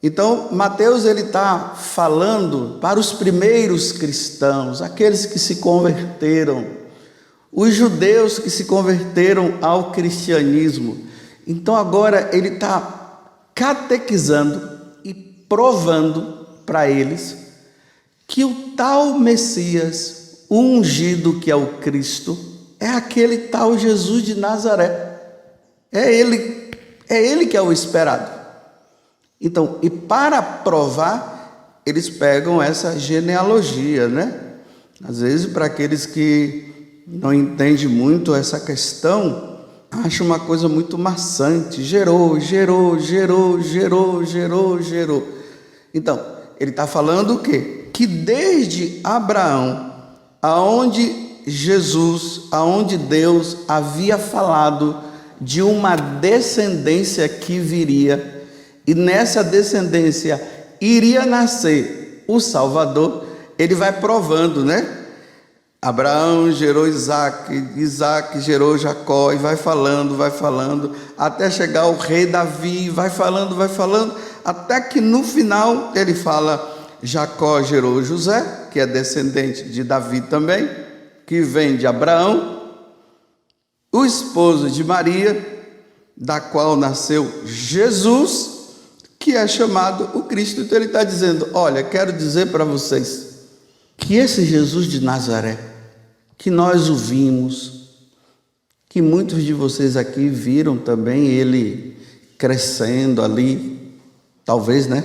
Então, Mateus ele está falando para os primeiros cristãos, aqueles que se converteram, os judeus que se converteram ao cristianismo. Então, agora ele está catequizando e provando para eles que o tal Messias, o ungido que é o Cristo, é aquele tal Jesus de Nazaré. É ele que é o esperado. Então, e para provar, eles pegam essa genealogia, né? Às vezes, para aqueles que não entendem muito essa questão, acham uma coisa muito maçante. Gerou. Então, ele está falando o quê? Que desde Abraão, aonde Deus havia falado de uma descendência que viria, e nessa descendência iria nascer o Salvador, ele vai provando, né? Abraão gerou Isaac, Isaac gerou Jacó, e vai falando, até chegar o rei Davi, vai falando, até que no final ele fala, Jacó gerou José, que é descendente de Davi também, que vem de Abraão, o esposo de Maria, da qual nasceu Jesus, que é chamado o Cristo. Então ele está dizendo, olha, quero dizer para vocês, que esse Jesus de Nazaré, que nós o vimos, que muitos de vocês aqui viram também ele crescendo ali, talvez, né?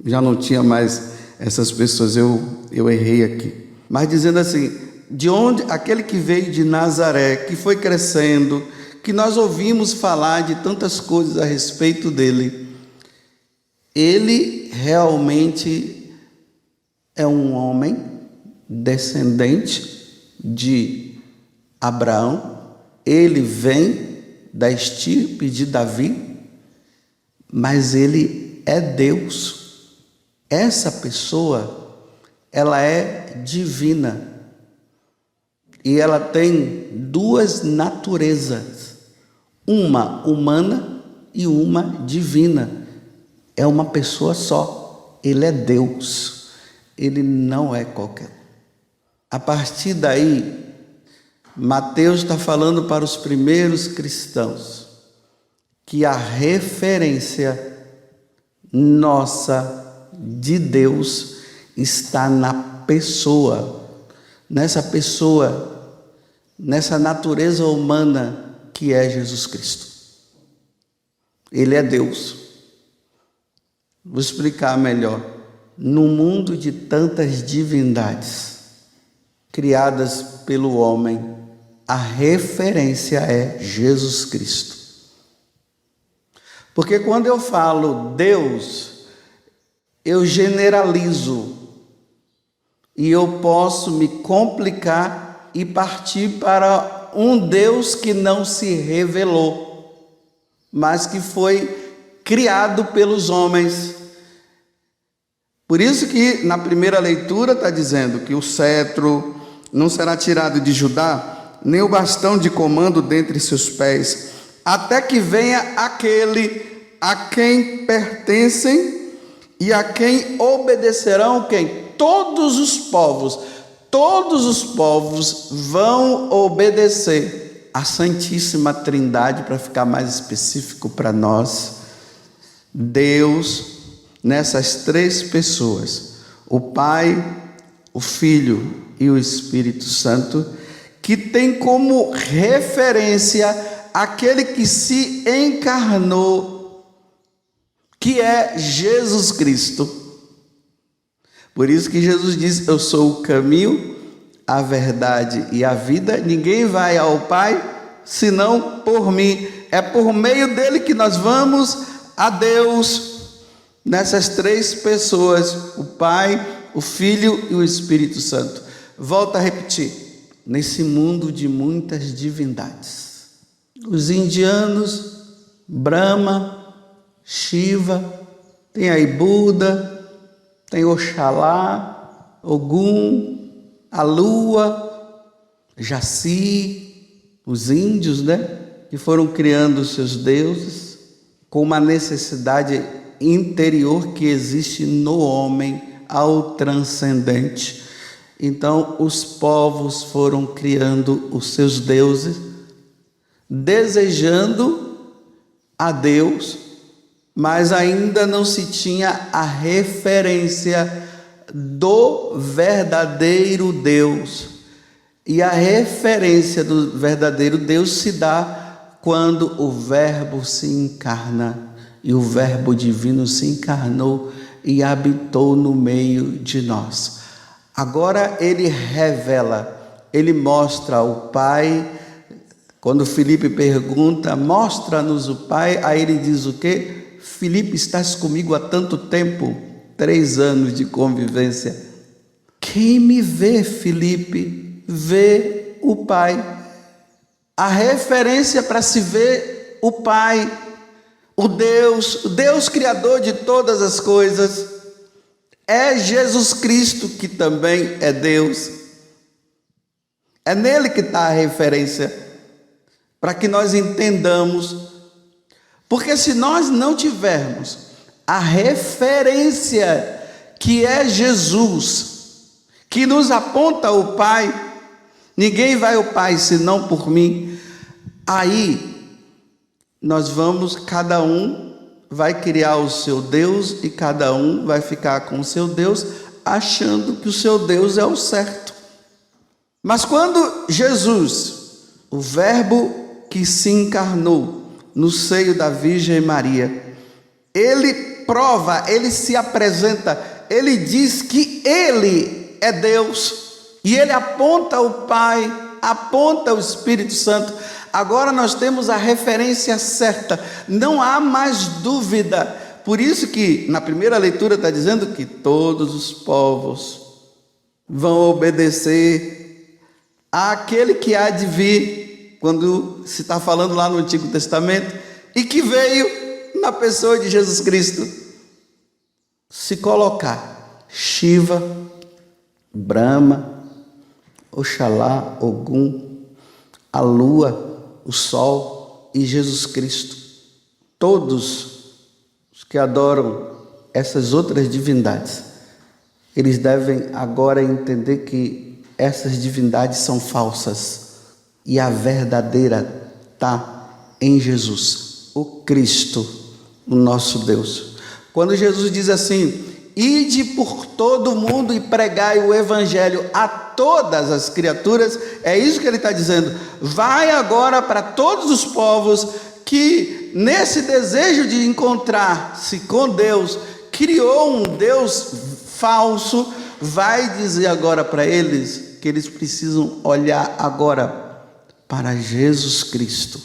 Já não tinha mais essas pessoas, eu errei aqui. Mas dizendo assim, de onde aquele que veio de Nazaré, que foi crescendo, que nós ouvimos falar de tantas coisas a respeito dele, ele realmente é um homem descendente de Abraão, ele vem da estirpe de Davi, mas ele é Deus. Essa pessoa, ela é divina e ela tem duas naturezas, uma humana e uma divina. É uma pessoa só, ele é Deus, ele não é qualquer. A partir daí, Mateus está falando para os primeiros cristãos que a referência nossa de Deus está na pessoa, nessa natureza humana que é Jesus Cristo. Ele é Deus. Vou explicar melhor. No mundo de tantas divindades criadas pelo homem, a referência é Jesus Cristo. Porque quando eu falo Deus, eu generalizo e eu posso me complicar e partir para um Deus que não se revelou, mas que foi criado pelos homens. Por isso que na primeira leitura está dizendo que o cetro não será tirado de Judá, nem o bastão de comando dentre seus pés, até que venha aquele a quem pertencem e a quem obedecerão quem? Todos os povos vão obedecer à Santíssima Trindade, para ficar mais específico para nós. Deus, nessas três pessoas, o Pai, o Filho e o Espírito Santo, que tem como referência aquele que se encarnou, que é Jesus Cristo. Por isso que Jesus diz, eu sou o caminho, a verdade e a vida, ninguém vai ao Pai senão por mim. É por meio dele que nós vamos a Deus. Nessas três pessoas, o Pai, o Filho e o Espírito Santo. Volto a repetir, nesse mundo de muitas divindades, os indianos, Brahma, Shiva, tem aí Buda, tem Oxalá, Ogum, a Lua, Jaci, os índios, né, que foram criando os seus deuses, com uma necessidade interior que existe no homem, ao transcendente. Então, os povos foram criando os seus deuses, desejando a Deus, mas ainda não se tinha a referência do verdadeiro Deus. E a referência do verdadeiro Deus se dá quando o Verbo se encarna, e o Verbo divino se encarnou e habitou no meio de nós. Agora ele revela, ele mostra o Pai. Quando Filipe pergunta, mostra-nos o Pai, aí ele diz o quê? Filipe, estás comigo há tanto tempo, 3 anos de convivência. Quem me vê, Filipe, vê o Pai. A referência para se ver o Pai, o Deus Criador de todas as coisas, é Jesus Cristo, que também é Deus. É nele que está a referência, para que nós entendamos. Porque se nós não tivermos a referência que é Jesus, que nos aponta o Pai, ninguém vai ao Pai senão por mim, aí nós vamos, cada um vai criar o seu Deus e cada um vai ficar com o seu Deus, achando que o seu Deus é o certo. Mas quando Jesus, o Verbo que se encarnou no seio da Virgem Maria, ele prova, ele se apresenta, ele diz que ele é Deus, e ele aponta o Pai, aponta o Espírito Santo. Agora nós temos a referência certa, não há mais dúvida. Por isso que na primeira leitura está dizendo que todos os povos vão obedecer àquele que há de vir, quando se está falando lá no Antigo Testamento, e que veio na pessoa de Jesus Cristo se colocar. Shiva, Brahma, Oxalá, Ogum, a lua, o sol e Jesus Cristo. Todos os que adoram essas outras divindades, eles devem agora entender que essas divindades são falsas e a verdadeira está em Jesus, o Cristo, o nosso Deus. Quando Jesus diz assim: ide por todo o mundo e pregai o evangelho a todas as criaturas, é isso que ele está dizendo. Vai agora para todos os povos que, nesse desejo de encontrar-se com Deus, criou um Deus falso. Vai dizer agora para eles que eles precisam olhar agora para Jesus Cristo.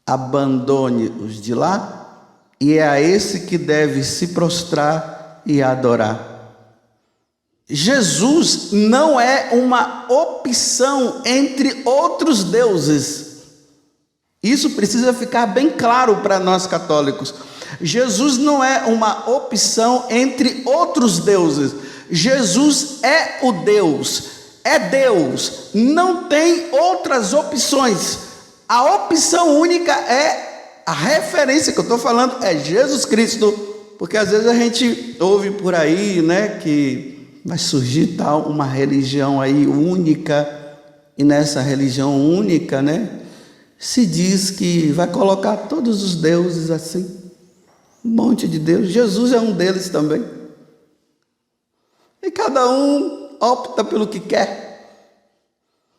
Abandone os de lá, e é a esse que deve se prostrar e adorar. Jesus não é uma opção entre outros deuses. Isso precisa ficar bem claro para nós católicos. Jesus não é uma opção entre outros deuses. Jesus é o Deus, é Deus, não tem outras opções. A opção única é a referência que eu estou falando, é Jesus Cristo. Porque às vezes a gente ouve por aí, né, que vai surgir tal uma religião aí única, e nessa religião única, né, se diz que vai colocar todos os deuses assim, um monte de deuses. Jesus é um deles também. E cada um opta pelo que quer,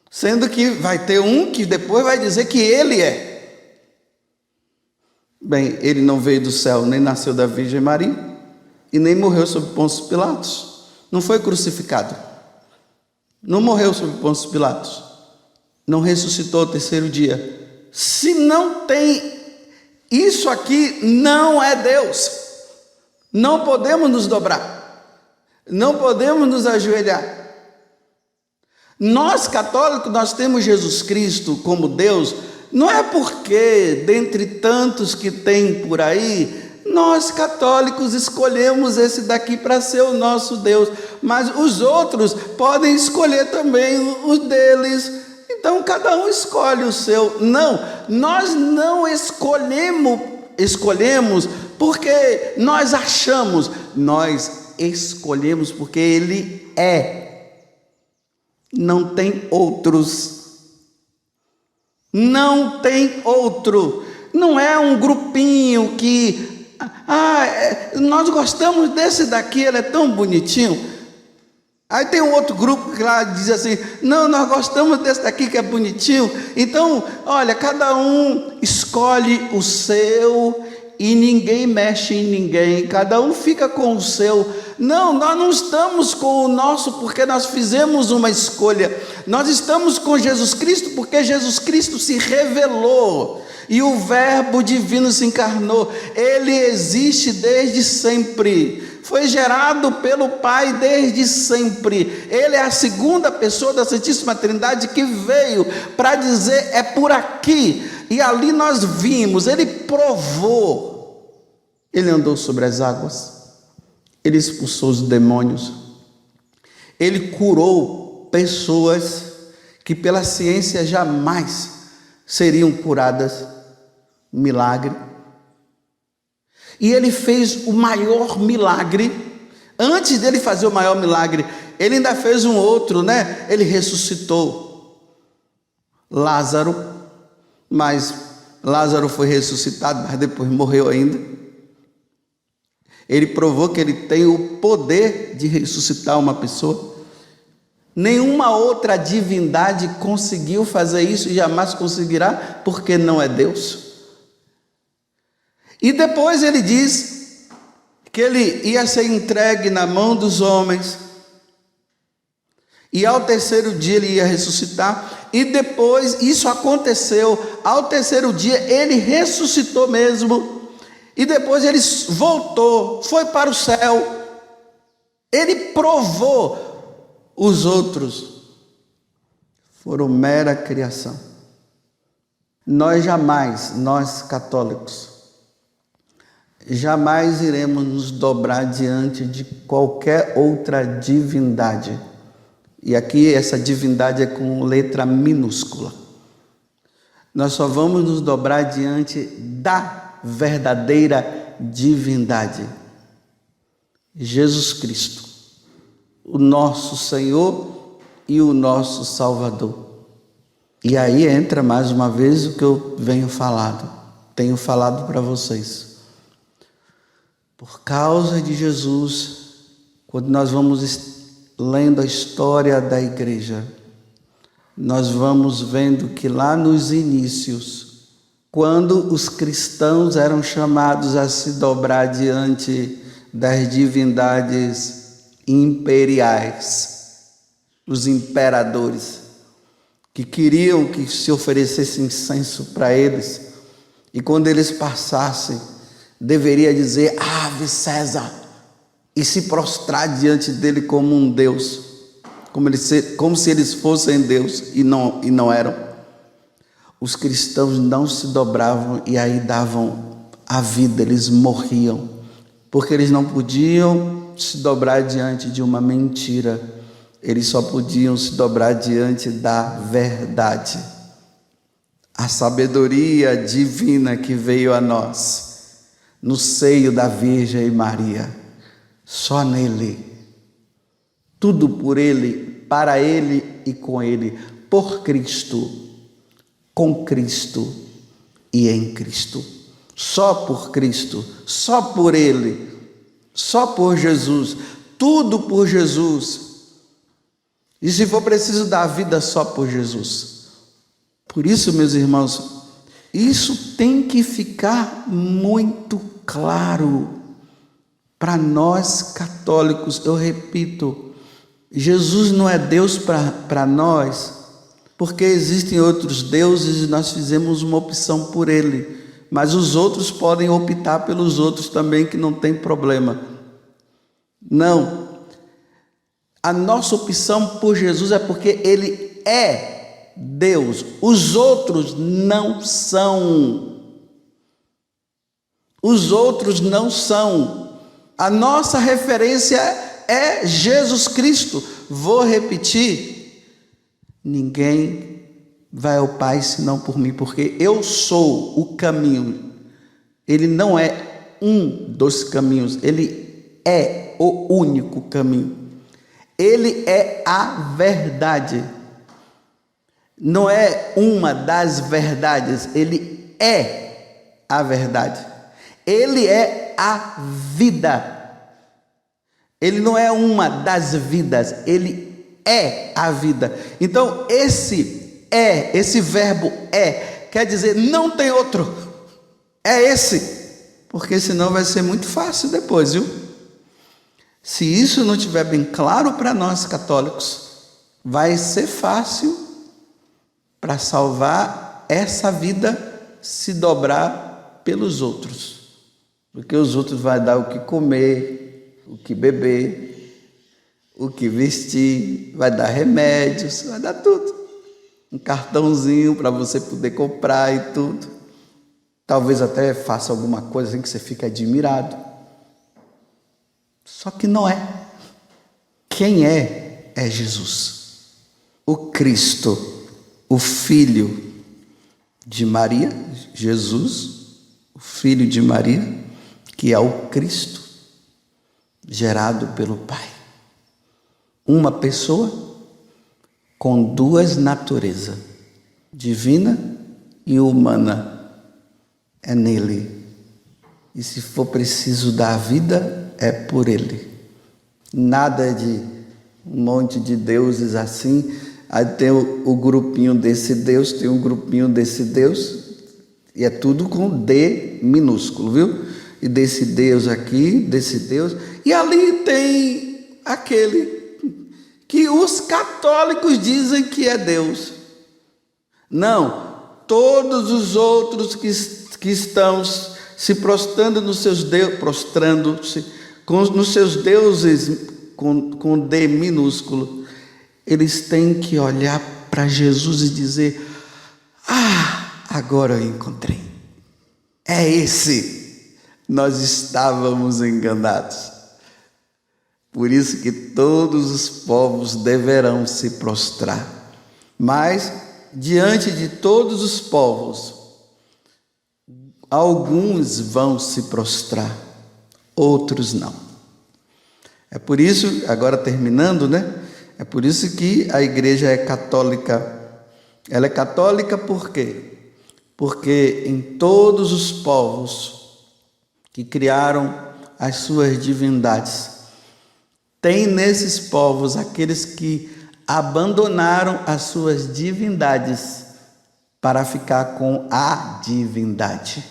sendo que vai ter um que depois vai dizer que ele é. Bem, ele não veio do céu, nem nasceu da Virgem Maria, e nem morreu sob Pôncio Pilatos. Não foi crucificado, não morreu sob Pôncio Pilatos, não ressuscitou ao 3º dia. Se não tem isso aqui, não é Deus. Não podemos nos dobrar, não podemos nos ajoelhar. Nós católicos, nós temos Jesus Cristo como Deus, não é porque, dentre tantos que tem por aí, nós católicos escolhemos esse daqui para ser o nosso Deus, mas os outros podem escolher também os deles. Então cada um escolhe o seu. Não, nós não escolhemos porque nós achamos, nós escolhemos porque Ele é. Não tem outros. Não tem outro. Não é um grupinho que, nós gostamos desse daqui, ele é tão bonitinho. Aí tem um outro grupo que lá diz assim, não, nós gostamos desse daqui que é bonitinho. Então, olha, cada um escolhe o seu e ninguém mexe em ninguém. Cada um fica com o seu. Não, nós não estamos com o nosso porque nós fizemos uma escolha. Nós estamos com Jesus Cristo porque Jesus Cristo se revelou. E o Verbo divino se encarnou. Ele existe desde sempre. Foi gerado pelo Pai desde sempre. Ele é a segunda pessoa da Santíssima Trindade que veio para dizer, é por aqui. E ali nós vimos, ele provou. Ele andou sobre as águas. Ele expulsou os demônios. Ele curou pessoas que pela ciência jamais seriam curadas. Milagre. E ele fez o maior milagre. Antes dele fazer o maior milagre, ele ainda fez um outro, né? Ele ressuscitou Lázaro, mas Lázaro foi ressuscitado, mas depois morreu ainda. Ele provou que ele tem o poder de ressuscitar uma pessoa. Nenhuma outra divindade conseguiu fazer isso e jamais conseguirá, porque não é Deus. E depois ele diz que ele ia ser entregue na mão dos homens. E ao terceiro dia ele ia ressuscitar. E depois isso aconteceu. Ao terceiro dia ele ressuscitou mesmo. E depois ele voltou, foi para o céu. Ele provou. Os outros foram mera criação. Nós católicos, jamais iremos nos dobrar diante de qualquer outra divindade. E aqui essa divindade é com letra minúscula. Nós só vamos nos dobrar diante da verdadeira divindade. Jesus Cristo, o nosso Senhor e o nosso Salvador. E aí entra mais uma vez o que eu tenho falado para vocês. Por causa de Jesus, quando nós vamos lendo a história da igreja, nós vamos vendo que lá nos inícios, quando os cristãos eram chamados a se dobrar diante das divindades imperiais, os imperadores, que queriam que se oferecesse incenso para eles, e quando eles passassem, deveria dizer, Ave César, e se prostrar diante dele como um Deus, como se eles fossem Deus e não eram. Os cristãos não se dobravam e aí davam a vida, eles morriam, porque eles não podiam se dobrar diante de uma mentira, eles só podiam se dobrar diante da verdade. A sabedoria divina que veio a nós, no seio da Virgem Maria, só nele, tudo por ele, para ele e com ele, por Cristo, com Cristo e em Cristo, só por Cristo, só por ele, só por Jesus, tudo por Jesus. E se for preciso dar a vida só por Jesus. Por isso, meus irmãos, isso tem que ficar muito claro para nós católicos. Eu repito, Jesus não é Deus para nós, porque existem outros deuses e nós fizemos uma opção por ele, mas os outros podem optar pelos outros também, que não tem problema. Não, a nossa opção por Jesus é porque ele é Deus, os outros não são. Os outros não são. A nossa referência é Jesus Cristo. Vou repetir: ninguém vai ao Pai senão por mim, porque eu sou o caminho. Ele não é um dos caminhos, ele é o único caminho. Ele é a verdade. Não é uma das verdades, ele é a verdade. Ele é a vida. Ele não é uma das vidas, ele é a vida. Então, esse verbo é, quer dizer, não tem outro. É esse. Porque senão vai ser muito fácil depois, viu? Se isso não estiver bem claro para nós católicos, vai ser fácil para salvar essa vida se dobrar pelos outros. Porque os outros vão dar o que comer, o que beber, o que vestir, vai dar remédios, vai dar tudo. Um cartãozinho para você poder comprar e tudo. Talvez até faça alguma coisa assim que você fique admirado. Só que não é. Quem é Jesus. O Cristo, o Filho de Maria, Jesus, o Filho de Maria, que é o Cristo, gerado pelo Pai. Uma pessoa com duas naturezas, divina e humana. É nele. E se for preciso dar a vida, é por ele. Nada de um monte de deuses assim. Aí tem o grupinho desse Deus, tem um grupinho desse Deus. E é tudo com D minúsculo, viu? E desse Deus aqui, desse Deus. E ali tem aquele que os católicos dizem que é Deus. Não, todos os outros que estão se prostrando nos seus deuses, prostrando-se nos seus deuses com D minúsculo, eles têm que olhar para Jesus e dizer: agora eu encontrei. É esse. Nós estávamos enganados. Por isso que todos os povos deverão se prostrar. Mas, diante de todos os povos, alguns vão se prostrar, outros não. É por isso, agora terminando, né? É por isso que a igreja é católica. Ela é católica por quê? Porque em todos os povos que criaram as suas divindades, tem nesses povos aqueles que abandonaram as suas divindades para ficar com a divindade.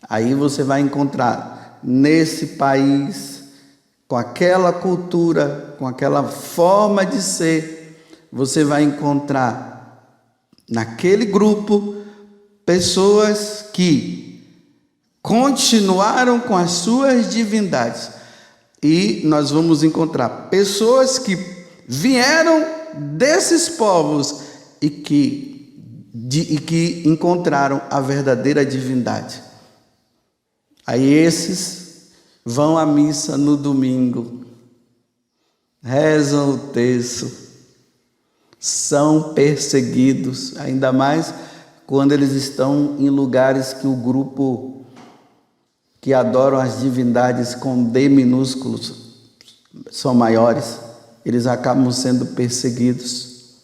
Aí você vai encontrar nesse país, com aquela cultura, com aquela forma de ser, você vai encontrar naquele grupo pessoas que continuaram com as suas divindades. E nós vamos encontrar pessoas que vieram desses povos e que encontraram a verdadeira divindade. Aí esses vão à missa no domingo, rezam o terço, são perseguidos, ainda mais quando eles estão em lugares que o grupo que adoram as divindades com D minúsculos são maiores, eles acabam sendo perseguidos.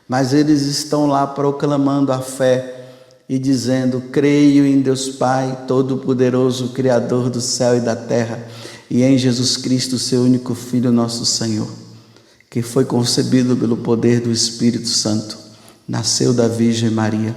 Mas eles estão lá proclamando a fé e dizendo: creio em Deus Pai Todo-Poderoso, Criador do céu e da terra, e em Jesus Cristo, seu único Filho, nosso Senhor, que foi concebido pelo poder do Espírito Santo, nasceu da Virgem Maria,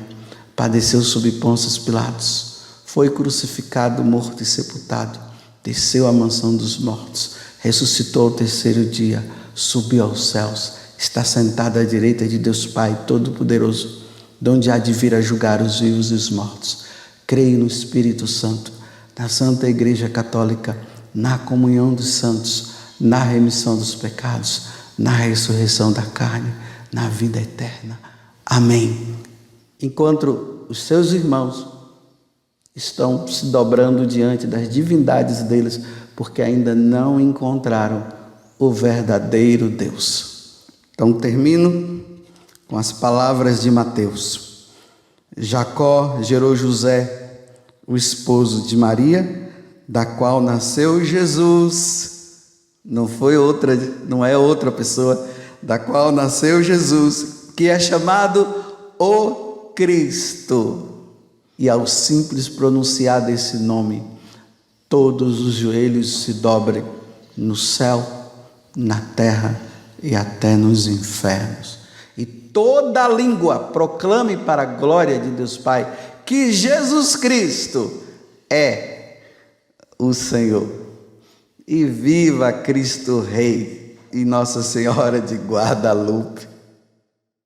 padeceu sob Pôncio Pilatos, foi crucificado, morto e sepultado, desceu à mansão dos mortos, ressuscitou ao terceiro dia, subiu aos céus, está sentado à direita de Deus Pai Todo-Poderoso, de onde há de vir a julgar os vivos e os mortos. Creio no Espírito Santo, na Santa Igreja Católica, na comunhão dos santos, na remissão dos pecados, na ressurreição da carne, na vida eterna. Amém. Enquanto os seus irmãos estão se dobrando diante das divindades deles, porque ainda não encontraram o verdadeiro Deus. Então termino com as palavras de Mateus. Jacó gerou José, o esposo de Maria, da qual nasceu Jesus. Não é outra pessoa, da qual nasceu Jesus, que é chamado o Cristo. E ao simples pronunciar desse nome, todos os joelhos se dobrem no céu, na terra e até nos infernos. E toda língua proclame para a glória de Deus Pai que Jesus Cristo é o Senhor. E viva Cristo Rei e Nossa Senhora de Guadalupe.